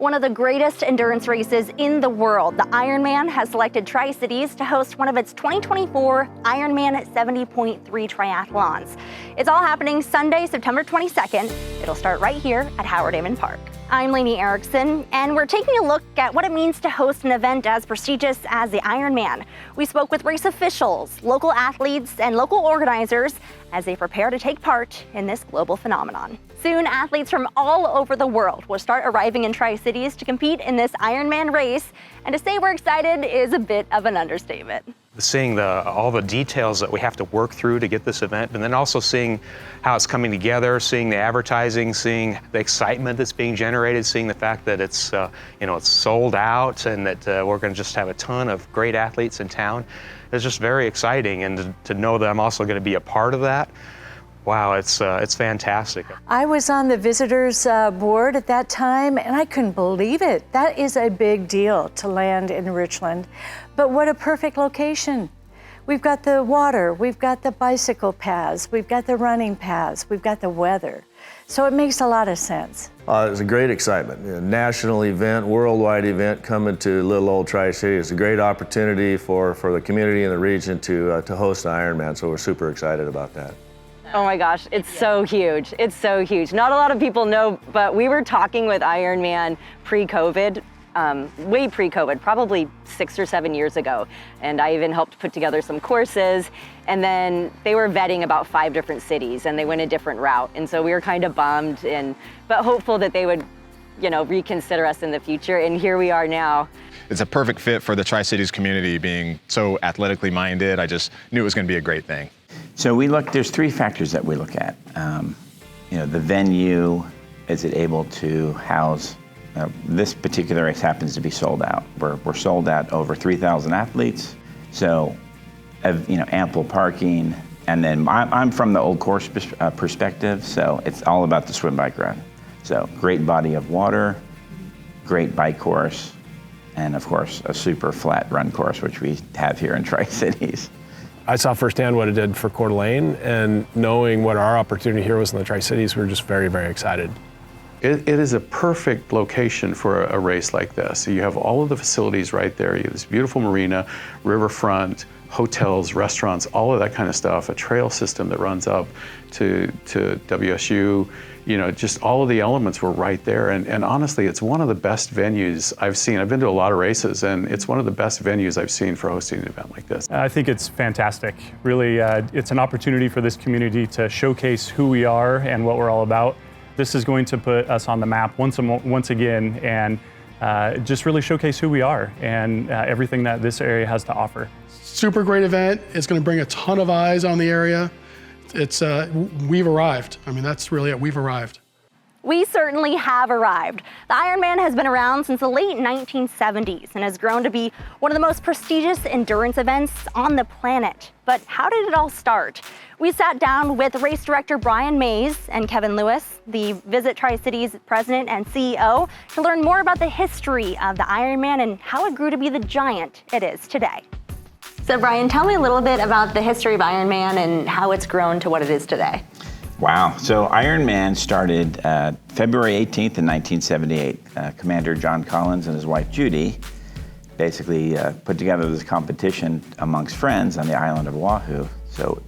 One of the greatest endurance races in the world, the Ironman, has selected Tri-Cities to host one of its 2024 Ironman 70.3 triathlons. It's all happening Sunday, September 22nd. It'll start right here at Howard Ammon Park. I'm Lainey Erickson, and we're taking a look at what it means to host an event as prestigious as the Ironman. We spoke with race officials, local athletes, and local organizers as they prepare to take part in this global phenomenon. Soon, athletes from all over the world will start arriving in Tri-Cities to compete in this Ironman race, and to say we're excited is a bit of an understatement. Seeing all the details that we have to work through to get this event, and then also seeing how it's coming together, seeing the advertising, seeing the excitement that's being generated, seeing the fact that it's it's sold out and that we're going to just have a ton of great athletes in town. It's just very exciting, and to know that I'm also going to be a part of that. Wow, it's fantastic. I was on the visitors board at that time, and I couldn't believe it. That is a big deal to land in Richland. But what a perfect location. We've got the water, we've got the bicycle paths, we've got the running paths, we've got the weather. So it makes a lot of sense. It's a great excitement. A national event, worldwide event coming to little old Tri-City. It's a great opportunity for the community in the region to host an Ironman, so we're super excited about that. Oh my gosh, it's so huge. It's so huge. Not a lot of people know, but we were talking with Ironman pre-COVID, way pre-COVID, probably 6 or 7 years ago. And I even helped put together some courses. And then they were vetting about 5 different cities, and they went a different route. And so we were kind of bummed, but hopeful that they would, reconsider us in the future. And here we are now. It's a perfect fit for the Tri-Cities community, being so athletically minded. I just knew it was going to be a great thing. So there's 3 factors that we look at. The venue, is it able to house, this particular race happens to be sold out. We're sold out over 3,000 athletes, so ample parking. And then I'm from the old course perspective, so it's all about the swim, bike, run. So great body of water, great bike course, and of course a super flat run course, which we have here in Tri-Cities. I saw firsthand what it did for Coeur d'Alene, and knowing what our opportunity here was in the Tri-Cities, we were just very, very excited. It is a perfect location for a race like this. So you have all of the facilities right there. You have this beautiful marina, riverfront, hotels, restaurants, all of that kind of stuff, a trail system that runs up to WSU. Just all of the elements were right there. And honestly, it's one of the best venues I've seen. I've been to a lot of races, and it's one of the best venues I've seen for hosting an event like this. I think it's fantastic. Really, it's an opportunity for this community to showcase who we are and what we're all about. This is going to put us on the map once again, and just really showcase who we are and everything that this area has to offer. Super great event. It's going to bring a ton of eyes on the area. We've arrived. I mean, that's really it. We've arrived. We certainly have arrived. The Ironman has been around since the late 1970s and has grown to be one of the most prestigious endurance events on the planet. But how did it all start? We sat down with race director Brian Mays and Kevin Lewis, the Visit Tri-Cities president and CEO, to learn more about the history of the Ironman and how it grew to be the giant it is today. So Brian, tell me a little bit about the history of Ironman and how it's grown to what it is today. Wow, so Ironman started February 18th in 1978. Commander John Collins and his wife Judy basically put together this competition amongst friends on the island of Oahu. So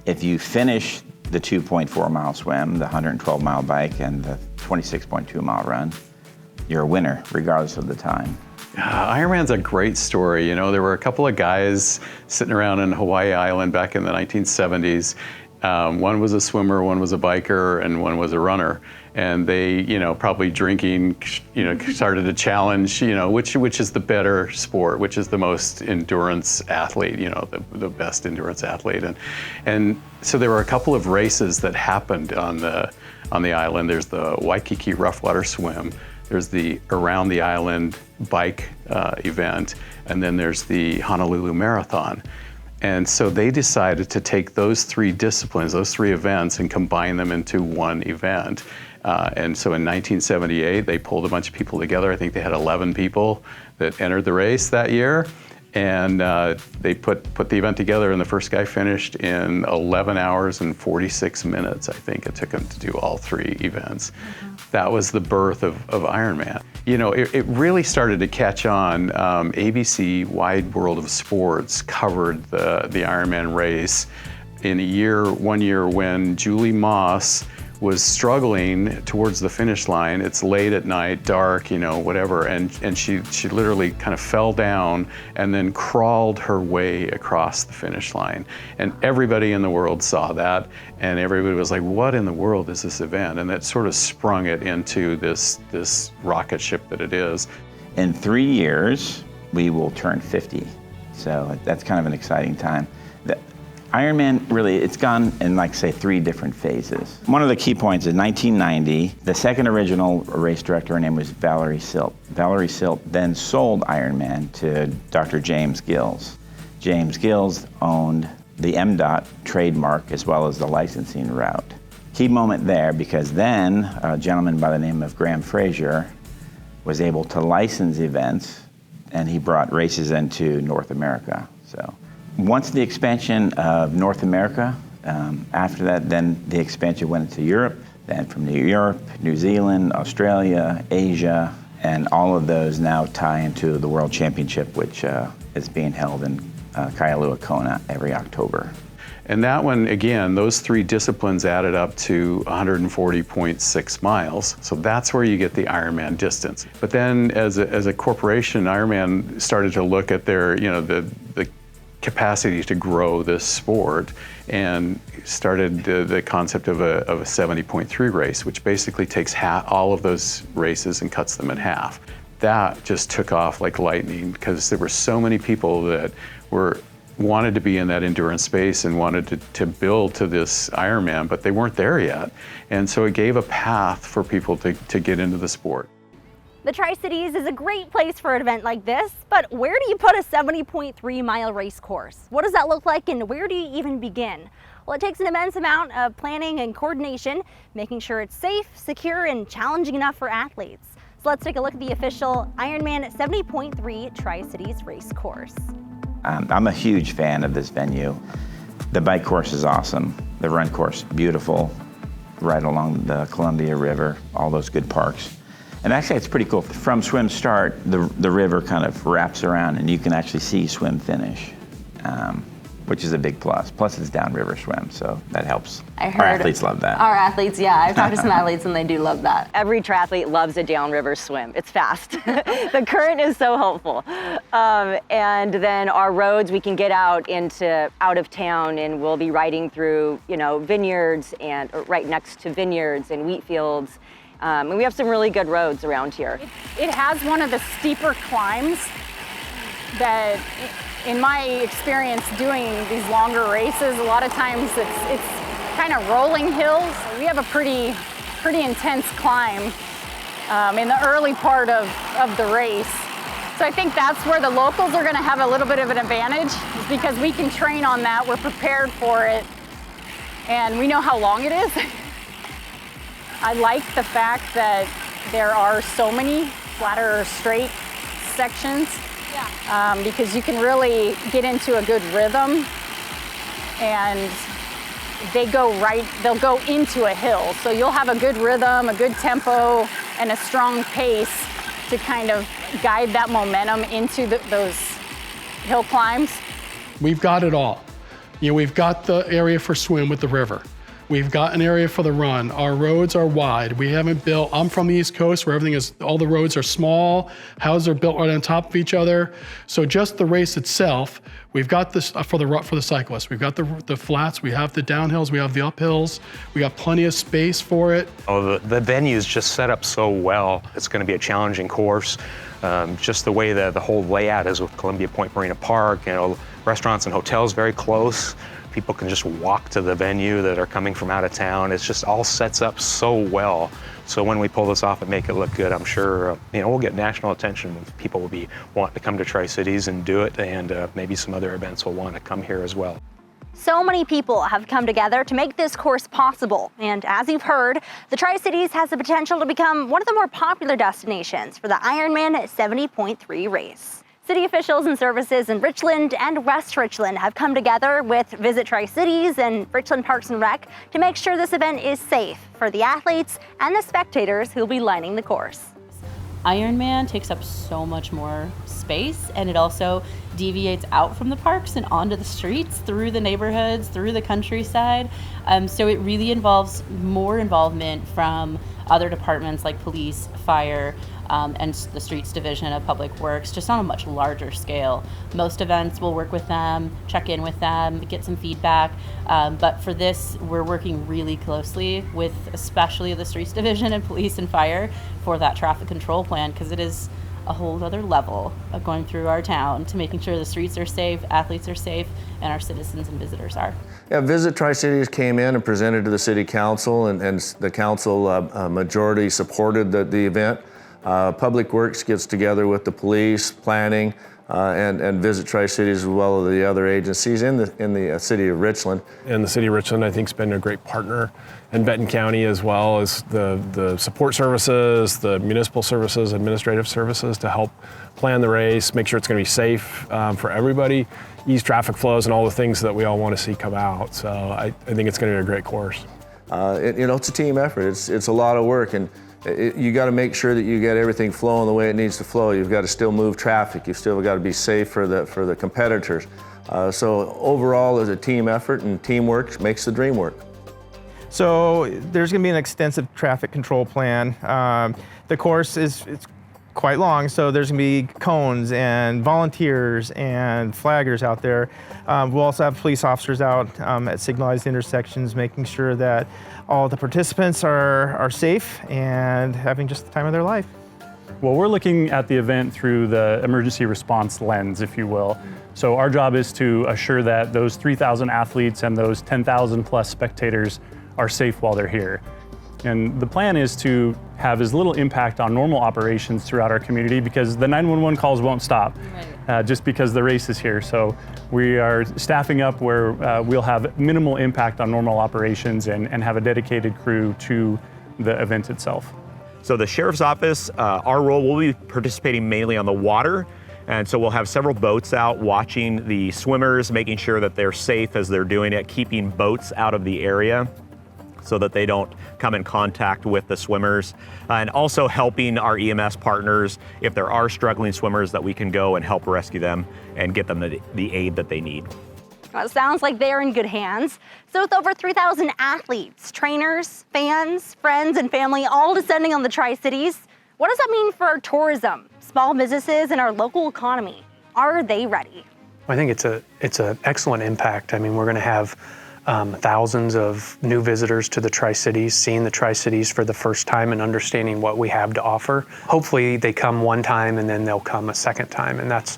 if you finish the 2.4 mile swim, the 112 mile bike, and the 26.2 mile run, you're a winner regardless of the time. Ironman's a great story. There were a couple of guys sitting around in Hawaii Island back in the 1970s. One was a swimmer, one was a biker, and one was a runner. And they, probably drinking, started to challenge, which is the better sport, which is the most endurance athlete, the best endurance athlete. And so there were a couple of races that happened on the island. There's the Waikiki Rough Water Swim. There's the Around the Island bike event, and then there's the Honolulu Marathon. And so they decided to take those 3 disciplines, those 3 events, and combine them into one event. And so in 1978, they pulled a bunch of people together. I think they had 11 people that entered the race that year. And they put the event together, and the first guy finished in 11 hours and 46 minutes. I think it took him to do all 3 events. That was the birth of Ironman. you know, it really started to catch on. ABC Wide World of Sports covered the Ironman race in 1 year when Julie Moss was struggling towards the finish line. It's late at night, dark, you know, whatever, and she literally kind of fell down and then crawled her way across the finish line. And everybody in the world saw that, and everybody was like, what in the world is this event? And that sort of sprung it into this rocket ship that it is. In 3 years, we will turn 50. So that's kind of an exciting time. Ironman, really, it's gone in, like, say, 3 different phases. One of the key points is 1990, the second original race director, her name was Valerie Silt. Valerie Silt then sold Ironman to Dr. James Gills. James Gills owned the MDOT trademark as well as the licensing route. Key moment there, because then a gentleman by the name of Graham Fraser was able to license events, and he brought races into North America. So once the expansion of North America, after that, then the expansion went into Europe, then from Europe, New Zealand, Australia, Asia, and all of those now tie into the World Championship, which is being held in Kailua Kona every October. And that one, again, those 3 disciplines added up to 140.6 miles. So that's where you get the Ironman distance. But then as a corporation, Ironman started to look at their, you know, the capacity to grow this sport, and started the concept of a 70.3 race, which basically takes all of those races and cuts them in half. That just took off like lightning, because there were so many people that wanted to be in that endurance space and wanted to build to this Ironman, but they weren't there yet. And so it gave a path for people to get into the sport. The Tri-Cities is a great place for an event like this, but where do you put a 70.3 mile race course? What does that look like, and where do you even begin? Well, it takes an immense amount of planning and coordination, making sure it's safe, secure, and challenging enough for athletes. So let's take a look at the official Ironman 70.3 Tri-Cities race course. I'm a huge fan of this venue. The bike course is awesome. The run course, beautiful, right along the Columbia River, all those good parks. And actually, it's pretty cool. From swim start, the river kind of wraps around, and you can actually see swim finish, which is a big plus. Plus, it's downriver swim, so that helps. I heard our athletes love that. Our athletes, yeah. I've talked to some athletes, and they do love that. Every triathlete loves a downriver swim. It's fast. The current is so helpful. And then our roads, we can get out of town, and we'll be riding through, you know, vineyards and right next to vineyards and wheat fields. And we have some really good roads around here. It has one of the steeper climbs that, in my experience doing these longer races, a lot of times it's kind of rolling hills. We have a pretty intense climb in the early part of the race. So I think that's where the locals are going to have a little bit of an advantage, is because we can train on that, we're prepared for it, and we know how long it is. I like the fact that there are so many flatter or straight sections, because you can really get into a good rhythm, and they'll go into a hill. So you'll have a good rhythm, a good tempo, and a strong pace to kind of guide that momentum into those hill climbs. We've got it all. You know, we've got the area for swim with the river. We've got an area for the run. Our roads are wide. We haven't built, I'm from the East Coast where all the roads are small, houses are built right on top of each other. So just the race itself, we've got this for the cyclists. We've got the flats, we have the downhills, we have the uphills, we got plenty of space for it. Oh, the venue's just set up so well. It's going to be a challenging course. Just the way the whole layout is with Columbia Point Marina Park, you know, restaurants and hotels very close. People can just walk to the venue that are coming from out of town. It's just all sets up so well. So when we pull this off and make it look good, I'm sure we'll get national attention. People will be wanting to come to Tri-Cities and do it, and maybe some other events will want to come here as well. So many people have come together to make this course possible, and as you've heard, the Tri-Cities has the potential to become one of the more popular destinations for the Ironman 70.3 race. City officials and services in Richland and West Richland have come together with Visit Tri-Cities and Richland Parks and Rec to make sure this event is safe for the athletes and the spectators who'll be lining the course. Ironman takes up so much more space, and it also deviates out from the parks and onto the streets, through the neighborhoods, through the countryside. So it really involves more involvement from other departments like police, fire, and the Streets Division of Public Works, just on a much larger scale. Most events we'll work with them, check in with them, get some feedback. But for this, we're working really closely with especially the Streets Division and police and fire for that traffic control plan, because it is a whole other level of going through our town to making sure the streets are safe, athletes are safe, and our citizens and visitors are. Yeah, Visit Tri-Cities came in and presented to the City Council, and the Council majority supported the event. Public Works gets together with the police, planning, and Visit Tri-Cities as well as the other agencies in the City of Richland. And the City of Richland, I think, has been a great partner, and Benton County as well as the support services, the municipal services, administrative services to help plan the race, make sure it's going to be safe for everybody, ease traffic flows, and all the things that we all want to see come out. So I think it's going to be a great course. It's a team effort. It's a lot of work, and you got to make sure that you get everything flowing the way it needs to flow. You've got to still move traffic. You've still got to be safe for the competitors. So overall, as a team effort, and teamwork makes the dream work. So there's going to be an extensive traffic control plan. The course it's quite long, so there's going to be cones and volunteers and flaggers out there. We'll also have police officers out at signalized intersections, making sure that all the participants are safe and having just the time of their life. Well, we're looking at the event through the emergency response lens, if you will. So our job is to assure that those 3,000 athletes and those 10,000 plus spectators are safe while they're here. And the plan is to have as little impact on normal operations throughout our community, because the 911 calls won't stop just because the race is here. So we are staffing up where we'll have minimal impact on normal operations and have a dedicated crew to the event itself. So the Sheriff's Office, our role, will be participating mainly on the water. And so we'll have several boats out watching the swimmers, making sure that they're safe as they're doing it, keeping boats out of the area so that they don't come in contact with the swimmers, and also helping our EMS partners if there are struggling swimmers, that we can go and help rescue them and get them the aid that they need. Well, it sounds like they're in good hands. So with over 3,000 athletes, trainers, fans, friends, and family all descending on the Tri-Cities, what does that mean for our tourism, small businesses, and our local economy? Are they ready? I think it's an excellent impact. I mean, we're going to have thousands of new visitors to the Tri-Cities, seeing the Tri-Cities for the first time and understanding what we have to offer. Hopefully they come one time and then they'll come a second time, and that's,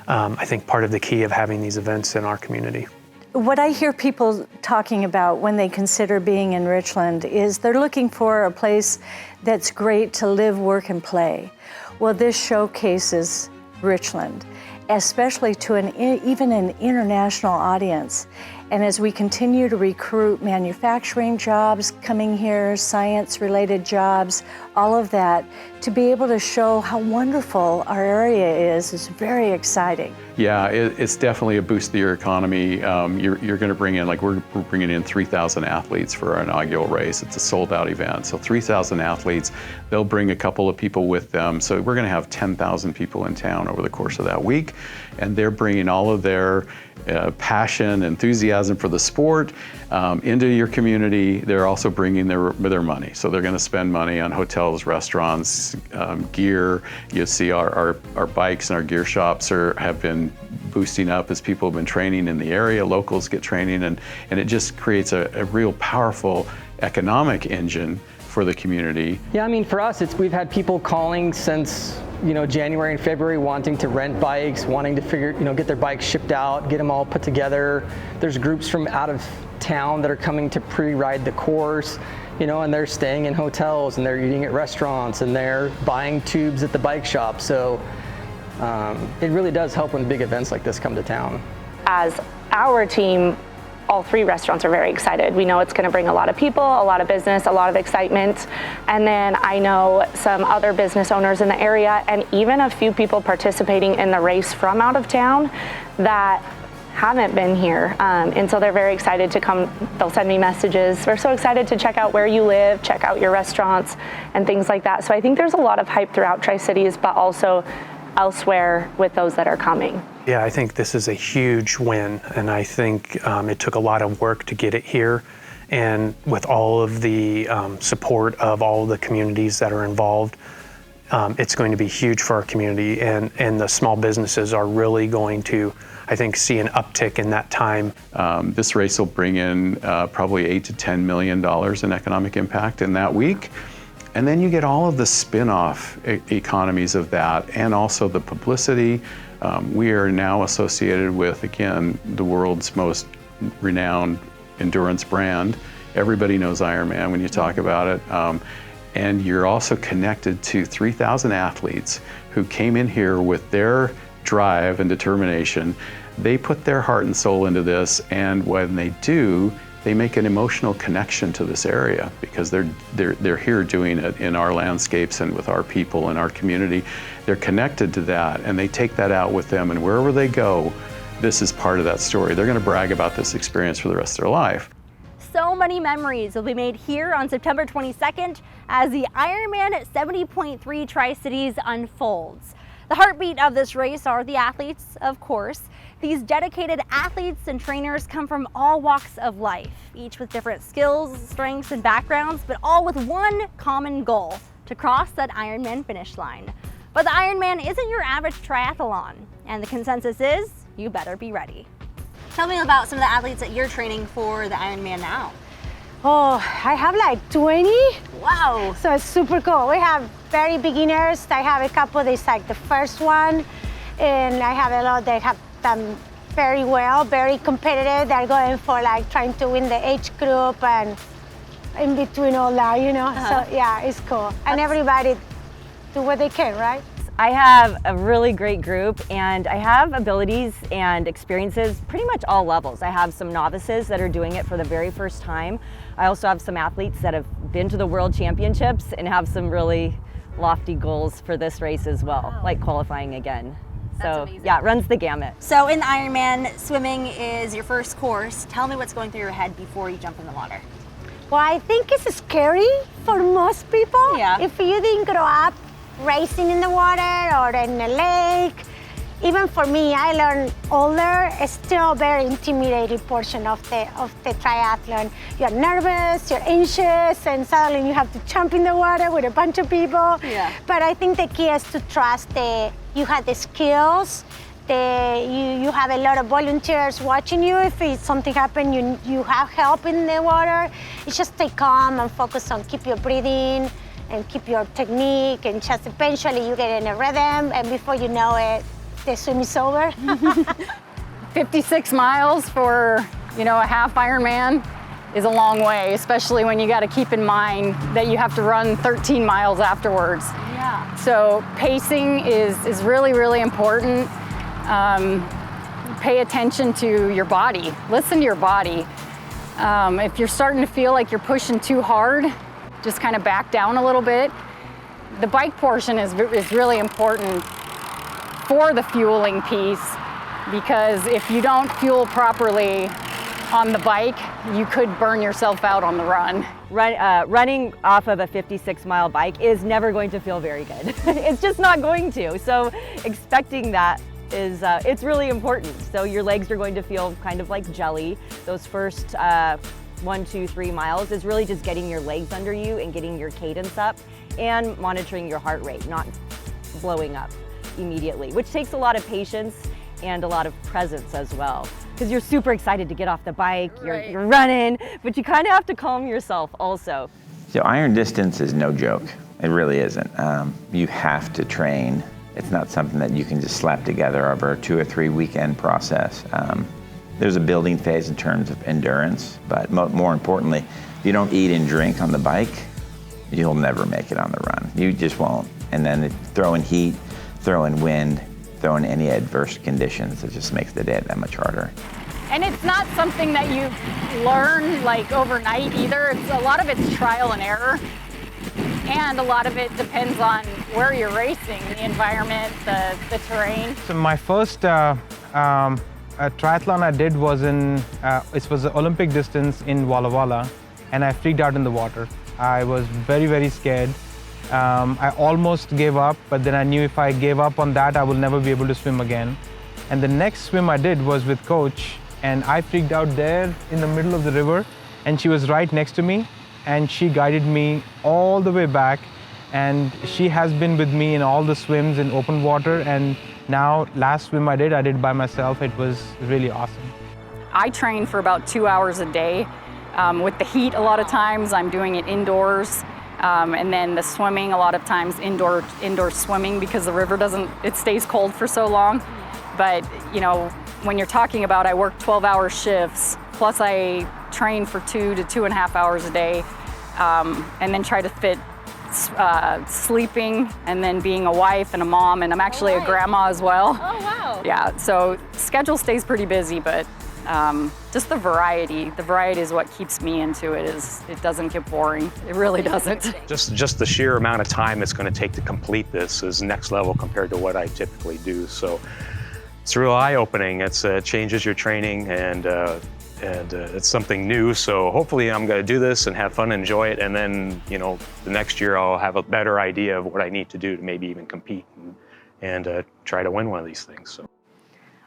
I think, part of the key of having these events in our community. What I hear people talking about when they consider being in Richland is they're looking for a place that's great to live, work, and play. Well, this showcases Richland, especially to even an international audience. And as we continue to recruit manufacturing jobs coming here, science-related jobs, all of that, to be able to show how wonderful our area is very exciting. Yeah, it's definitely a boost to your economy. You're going to bring in, like we're bringing in 3,000 athletes for our inaugural race. It's a sold-out event, so 3,000 athletes. They'll bring a couple of people with them, so we're going to have 10,000 people in town over the course of that week, and they're bringing all of their passion, enthusiasm for the sport into your community. They're also bringing their money, so they're going to spend money on hotels, restaurants, gear. You see our bikes and our gear shops have been boosting up as people have been training in the area. Locals get training, and it just creates a real powerful economic engine for the community. Yeah, I mean, for us, we've had people calling since January and February, wanting to rent bikes, wanting to get their bikes shipped out, get them all put together. There's groups from out of town that are coming to pre-ride the course, and they're staying in hotels and they're eating at restaurants and they're buying tubes at the bike shop. So it really does help when big events like this come to town. As our team, all three restaurants are very excited. We know it's going to bring a lot of people, a lot of business, a lot of excitement. And then I know some other business owners in the area, and even a few people participating in the race from out of town that haven't been here. And so they're very excited to come. They'll send me messages. We're so excited to check out where you live, check out your restaurants and things like that. So I think there's a lot of hype throughout Tri-Cities, but also elsewhere with those that are coming. Yeah, I think this is a huge win, and I think it took a lot of work to get it here. And with all of the support of all the communities that are involved, it's going to be huge for our community, and the small businesses are really going to, I think, see an uptick in that time. This race will bring in probably $8 to $10 million in economic impact in that week. And then you get all of the spin-off economies of that, and also the publicity. We are now associated with, again, the world's most renowned endurance brand. Everybody knows Ironman when you talk about it. And you're also connected to 3,000 athletes who came in here with their drive and determination. They put their heart and soul into this, and when they do, they make an emotional connection to this area because they're here doing it in our landscapes and with our people and our community. They're connected to that, and they take that out with them, and wherever they go, this is part of that story. They're going to brag about this experience for the rest of their life. So many memories will be made here on September 22nd as the Ironman 70.3 Tri-Cities unfolds. The heartbeat of this race are the athletes, of course. These dedicated athletes and trainers come from all walks of life, each with different skills, strengths, and backgrounds, but all with one common goal: to cross that Ironman finish line. But the Ironman isn't your average triathlon, and the consensus is you better be ready. Tell me about some of the athletes that you're training for the Ironman now. Oh, I have like 20. Wow. So it's super cool. We have very beginners. I have a couple that's like the first one, and I have a lot that have done very well, very competitive. They're going for like trying to win the age group and in between all that, you know. So yeah, it's cool. And everybody do what they can, right? I have a really great group, and I have abilities and experiences pretty much all levels. I have some novices that are doing it for the very first time. I also have some athletes that have been to the World Championships and have some really lofty goals for this race as well, like qualifying again. So yeah, it runs the gamut. So in the Ironman, swimming is your first course. Tell me what's going through your head before you jump in the water. Well, I think it's scary for most people. Yeah. If you didn't grow up racing in the water or in a lake, even for me, I learned older, it's still a very intimidating portion of the triathlon. You're nervous, you're anxious, and suddenly you have to jump in the water with a bunch of people. Yeah. But I think the key is to trust you have the skills, you have a lot of volunteers watching you. If something happens, you have help in the water. It's just stay calm and focus on keep your breathing and keep your technique, and just eventually you get in a rhythm, and before you know it, the swim is over. 56 miles for, a half Ironman is a long way, especially when you got to keep in mind that you have to run 13 miles afterwards. Yeah. So pacing is really, really important. Pay attention to your body. Listen to your body. If you're starting to feel like you're pushing too hard, just kind of back down a little bit. The bike portion is really important for the fueling piece, because if you don't fuel properly on the bike, you could burn yourself out on the run. Running off of a 56-mile bike is never going to feel very good. It's just not going to. So expecting that is, it's really important. So your legs are going to feel kind of like jelly. Those first 1, 2, 3 miles is really just getting your legs under you and getting your cadence up and monitoring your heart rate, not blowing up immediately, which takes a lot of patience and a lot of presence as well. Because you're super excited to get off the bike, you're running, but you kind of have to calm yourself also. So iron distance is no joke. It really isn't. You have to train. It's not something that you can just slap together over a 2 or 3 weekend process. There's a building phase in terms of endurance, but more importantly, if you don't eat and drink on the bike, you'll never make it on the run. You just won't. And then throw in heat, throw in wind, throw in any adverse conditions, it just makes the day that much harder. And it's not something that you learn like overnight either. A lot of it's trial and error. And a lot of it depends on where you're racing, the environment, the terrain. So my first a triathlon I did was it was the Olympic distance in Walla Walla, and I freaked out in the water. I was very, very scared. I almost gave up, but then I knew if I gave up on that, I will never be able to swim again. And the next swim I did was with Coach, and I freaked out there in the middle of the river, and she was right next to me, and she guided me all the way back, and she has been with me in all the swims in open water, and now last swim I did by myself. It was really awesome. I train for about 2 hours a day. With the heat, a lot of times I'm doing it indoors. And then the swimming, a lot of times indoor swimming, because the river it stays cold for so long. But you know, when you're talking about I work 12-hour shifts, plus I train for 2 to 2.5 hours a day, and then try to fit sleeping and then being a wife and a mom, and I'm actually a grandma as well. Oh, wow. Yeah, so schedule stays pretty busy, but just the variety is what keeps me into it. It doesn't get boring. It really doesn't. Just the sheer amount of time it's going to take to complete this is next level compared to what I typically do. So it's real eye-opening. It changes your training, and it's something new. So hopefully I'm going to do this and have fun, enjoy it, and then the next year I'll have a better idea of what I need to do to maybe even compete and try to win one of these things. So.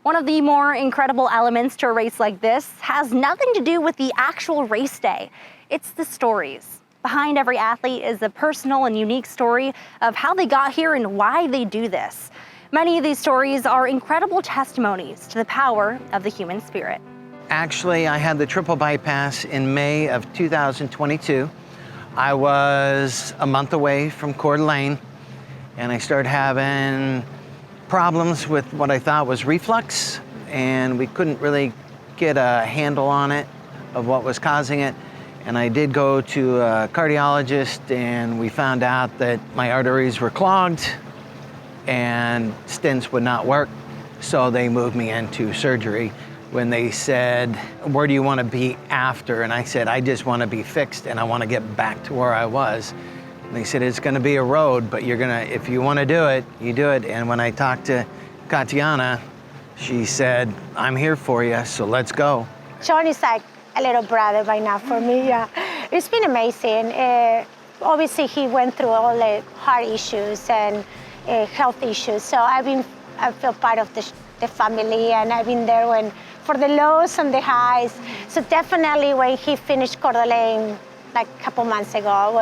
One of the more incredible elements to a race like this has nothing to do with the actual race day. It's the stories. Behind every athlete is a personal and unique story of how they got here and why they do this. Many of these stories are incredible testimonies to the power of the human spirit. Actually, I had the triple bypass in May of 2022. I was a month away from Coeur d'Alene, and I started having problems with what I thought was reflux, and we couldn't really get a handle on it, of what was causing it. And I did go to a cardiologist, and we found out that my arteries were clogged and stents would not work. So they moved me into surgery. When they said, where do you want to be after? And I said, I just want to be fixed and I want to get back to where I was. And they said, it's going to be a road, but if you want to do it, you do it. And when I talked to Katiana, she said, I'm here for you, so let's go. Sean is like a little brother by now for me, yeah. It's been amazing. Obviously, he went through all the heart issues and health issues, so I feel part of the family, and I've been there for the lows and the highs. So definitely when he finished Coeur d'Alene like a couple months ago,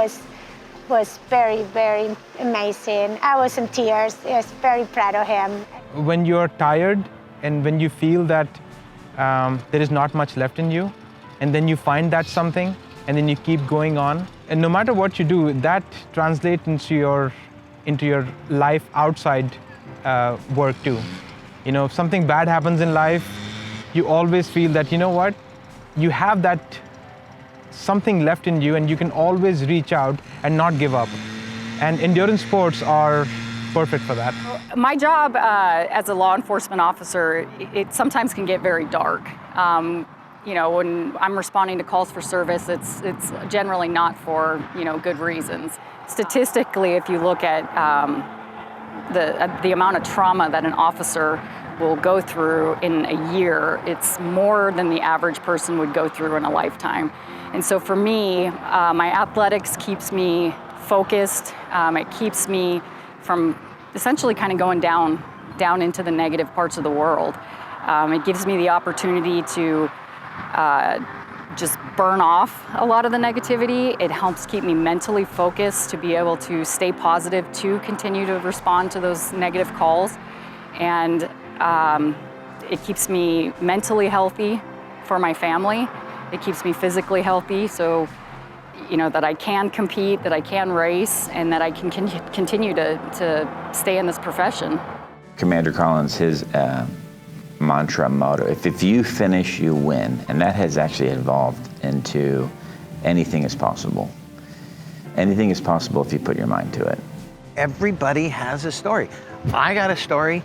was very, very amazing. I was in tears. I was very proud of him. When you're tired and when you feel that there is not much left in you, and then you find that something, and then you keep going on, and no matter what you do, that translates into your life outside work too. If something bad happens in life, you always feel that, you have that something left in you, and you can always reach out and not give up. And endurance sports are perfect for that. My job as a law enforcement officer, it sometimes can get very dark. When I'm responding to calls for service, it's generally not for good reasons. Statistically, if you look at the amount of trauma that an officer will go through in a year, it's more than the average person would go through in a lifetime. And so for me, my athletics keeps me focused. It keeps me from essentially kind of going down into the negative parts of the world. It gives me the opportunity to just burn off a lot of the negativity. It helps keep me mentally focused to be able to stay positive, to continue to respond to those negative calls. And it keeps me mentally healthy for my family. It keeps me physically healthy, so that I can compete, that I can race, and that I can continue to stay in this profession. Commander Collins, his motto, if you finish, you win. And that has actually evolved into anything is possible. Anything is possible if you put your mind to it. Everybody has a story. I got a story,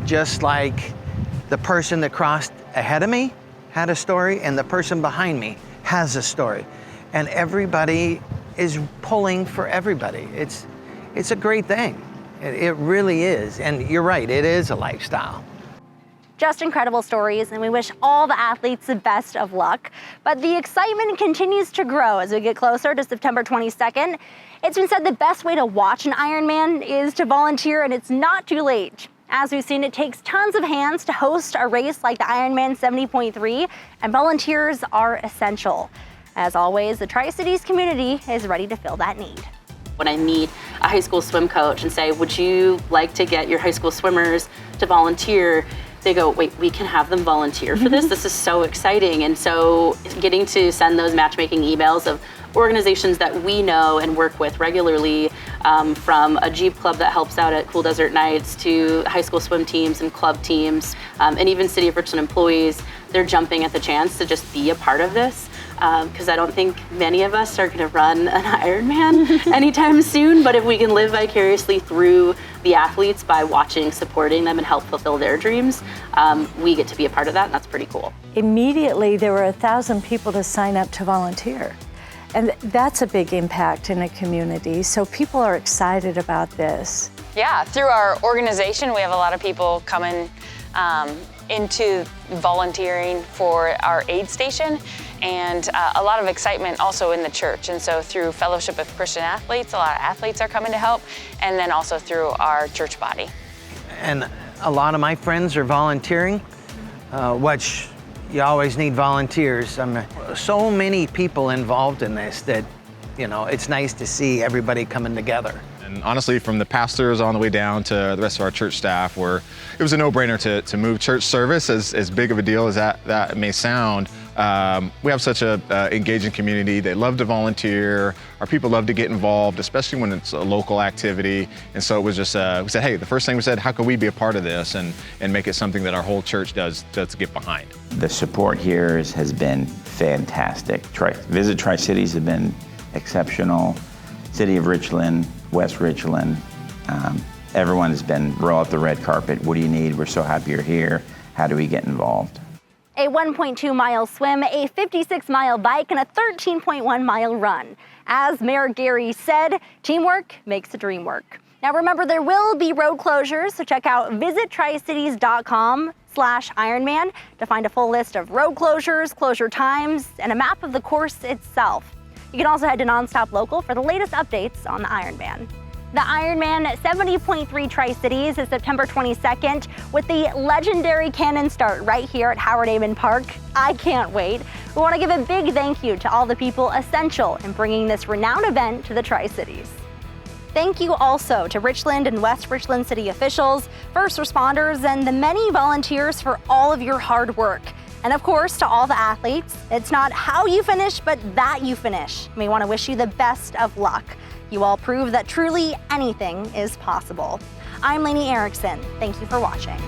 just like the person that crossed ahead of me had a story, and the person behind me has a story. And everybody is pulling for everybody. It's a great thing. It really is. And you're right, it is a lifestyle. Just incredible stories, and we wish all the athletes the best of luck. But the excitement continues to grow as we get closer to September 22nd. It's been said the best way to watch an Ironman is to volunteer, and it's not too late. As we've seen, it takes tons of hands to host a race like the Ironman 70.3, and volunteers are essential. As always, the Tri-Cities community is ready to fill that need. When I meet a high school swim coach and say, would you like to get your high school swimmers to volunteer? They go, wait, we can have them volunteer for this? This is so exciting. And so getting to send those matchmaking emails of organizations that we know and work with regularly, from a Jeep club that helps out at Cool Desert Nights to high school swim teams and club teams, and even City of Richland employees, they're jumping at the chance to just be a part of this. Because I don't think many of us are going to run an Ironman anytime soon, but if we can live vicariously through the athletes by watching, supporting them, and help fulfill their dreams, we get to be a part of that, and that's pretty cool. Immediately, there were 1,000 people to sign up to volunteer. And that's a big impact in a community, so people are excited about this. Yeah, through our organization, we have a lot of people coming into volunteering for our aid station, and a lot of excitement also in the church. And so through Fellowship of Christian Athletes, a lot of athletes are coming to help, and then also through our church body. And a lot of my friends are volunteering, which you always need volunteers. So many people involved in this that, you know, it's nice to see everybody coming together. And honestly, from the pastors on the way down to the rest of our church staff, it was a no-brainer to move church service, as big of a deal as that may sound. We have such a engaging community. They love to volunteer. Our people love to get involved, especially when it's a local activity. And so it was just, we said, hey, the first thing we said, how can we be a part of this and make it something that our whole church does to get behind? The support here has been fantastic. Visit Tri-Cities have been exceptional. City of Richland, West Richland, everyone has been roll out the red carpet. What do you need? We're so happy you're here. How do we get involved? A 1.2-mile swim, a 56-mile bike, and a 13.1-mile run. As Mayor Gary said, teamwork makes the dream work. Now remember, there will be road closures, so check out visittricities.com/Ironman to find a full list of road closures, closure times, and a map of the course itself. You can also head to Nonstop Local for the latest updates on the Ironman. The Ironman 70.3 Tri-Cities is September 22nd with the legendary cannon start right here at Howard Amon Park. I can't wait. We want to give a big thank you to all the people essential in bringing this renowned event to the Tri-Cities. Thank you also to Richland and West Richland city officials, first responders, and the many volunteers for all of your hard work. And of course, to all the athletes, it's not how you finish, but that you finish. We want to wish you the best of luck. You all prove that truly anything is possible. I'm Lainey Erickson. Thank you for watching.